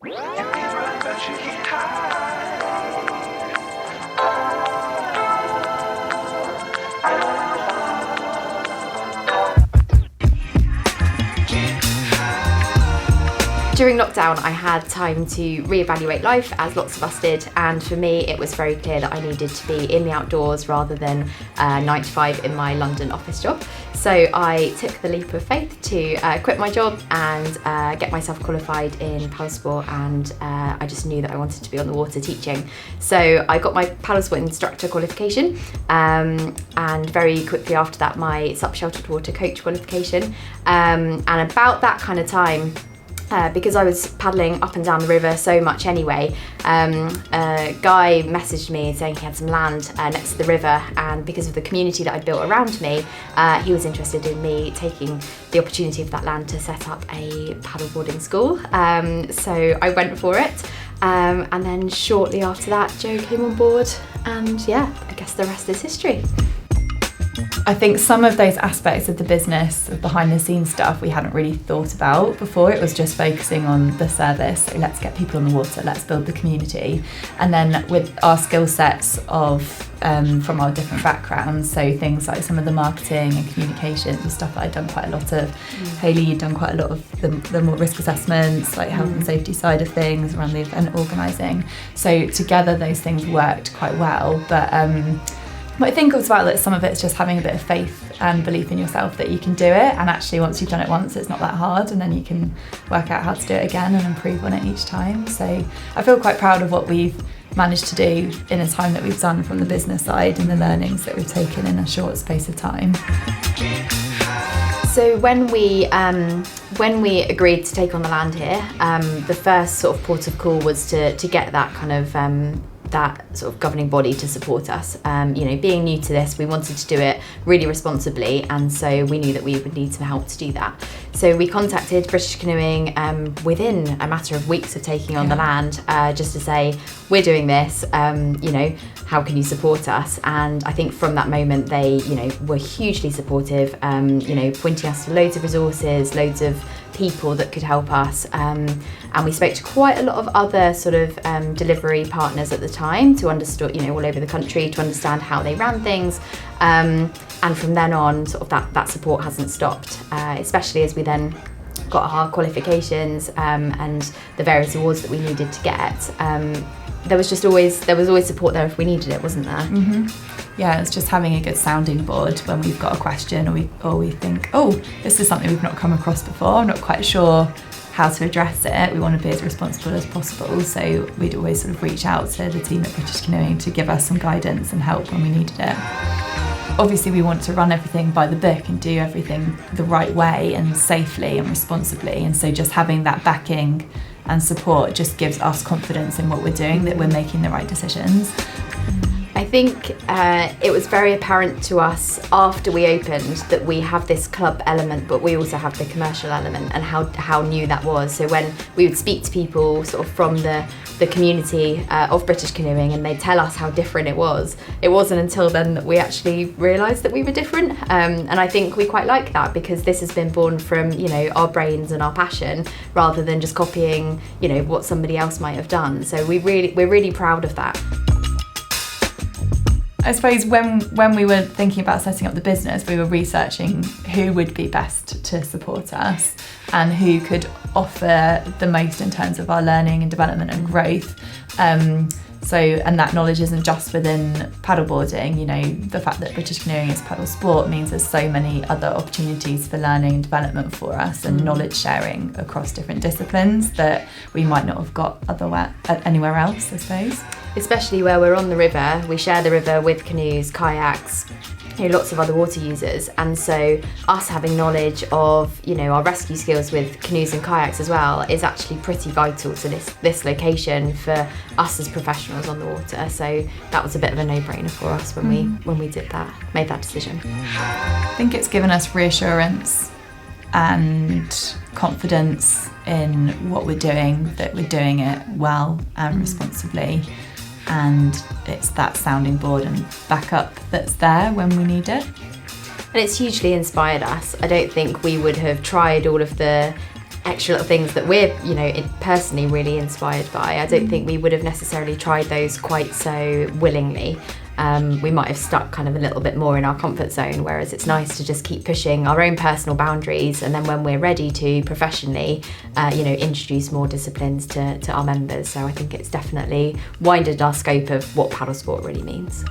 During lockdown, I had time to reevaluate life, as lots of us did, and for me it was very clear that I needed to be in the outdoors rather than 9 to 5 in my London office job. So I took the leap of faith to quit my job and get myself qualified in paddle sport, and I just knew that I wanted to be on the water teaching. So I got my paddle sport instructor qualification, and very quickly after that my subsheltered water coach qualification, and about that kind of time, because I was paddling up and down the river so much anyway, a guy messaged me saying he had some land next to the river, and because of the community that I'd built around me, he was interested in me taking the opportunity of that land to set up a paddleboarding school. So I went for it, and then shortly after that Joe came on board, and yeah, I guess the rest is history. I think some of those aspects of the business, of behind the scenes stuff, we hadn't really thought about before. It was just focusing on the service. So let's get people on the water, let's build the community. And then with our skill sets of from our different backgrounds, so things like some of the marketing and communications and stuff that I'd done quite a lot of. Hayley, you'd done quite a lot of the more risk assessments, like health and safety side of things around the event organising. So together those things worked quite well. But I think as well that some of it's just having a bit of faith and belief in yourself that you can do it, and actually once you've done it once it's not that hard, and then you can work out how to do it again and improve on it each time. So I feel quite proud of what we've managed to do in the time that we've done from the business side and the learnings that we've taken in a short space of time. So when we agreed to take on the land here, the first sort of port of call was to get that kind of that sort of governing body to support us. Being new to this, we wanted to do it really responsibly, and so we knew that we would need some help to do that. So we contacted British Canoeing within a matter of weeks of taking on the land, just to say, we're doing this, how can you support us? And I think from that moment they, were hugely supportive, pointing us to loads of resources, loads of people that could help us, and we spoke to quite a lot of other sort of delivery partners at the time to understand, all over the country, to understand how they ran things, and from then on sort of that support hasn't stopped, especially as we then got our qualifications and the various awards that we needed to get. There was always support there if we needed it, wasn't there? Mm-hmm. Yeah, it's just having a good sounding board when we've got a question or we think, this is something we've not come across before, I'm not quite sure how to address it, we want to be as responsible as possible, so we'd always sort of reach out to the team at British Canoeing to give us some guidance and help when we needed it. Obviously we want to run everything by the book and do everything the right way and safely and responsibly, and so just having that backing and support just gives us confidence in what we're doing, that we're making the right decisions. I think it was very apparent to us after we opened that we have this club element, but we also have the commercial element, and how new that was. So when we would speak to people sort of from the community of British Canoeing, and they'd tell us how different it wasn't until then that we actually realised that we were different. And I think we quite like that, because this has been born from, our brains and our passion, rather than just copying, what somebody else might have done. So we're really proud of that. I suppose when we were thinking about setting up the business, we were researching who would be best to support us and who could offer the most in terms of our learning and development and growth. And that knowledge isn't just within paddleboarding. The fact that British Canoeing is paddle sport means there's so many other opportunities for learning and development for us, and knowledge sharing across different disciplines that we might not have got anywhere else, I suppose. Especially where we're on the river, we share the river with canoes, kayaks, lots of other water users, and so us having knowledge of our rescue skills with canoes and kayaks as well is actually pretty vital to this location for us as professionals on the water. So that was a bit of a no-brainer for us when we made that decision. I think it's given us reassurance and confidence in what we're doing, that we're doing it well and responsibly. And it's that sounding board and backup that's there when we need it. And it's hugely inspired us. I don't think we would have tried all of the extra little things that we're, personally really inspired by. I don't think we would have necessarily tried those quite so willingly. We might have stuck kind of a little bit more in our comfort zone, whereas it's nice to just keep pushing our own personal boundaries, and then when we're ready to professionally, introduce more disciplines to our members. So I think it's definitely widened our scope of what paddle sport really means.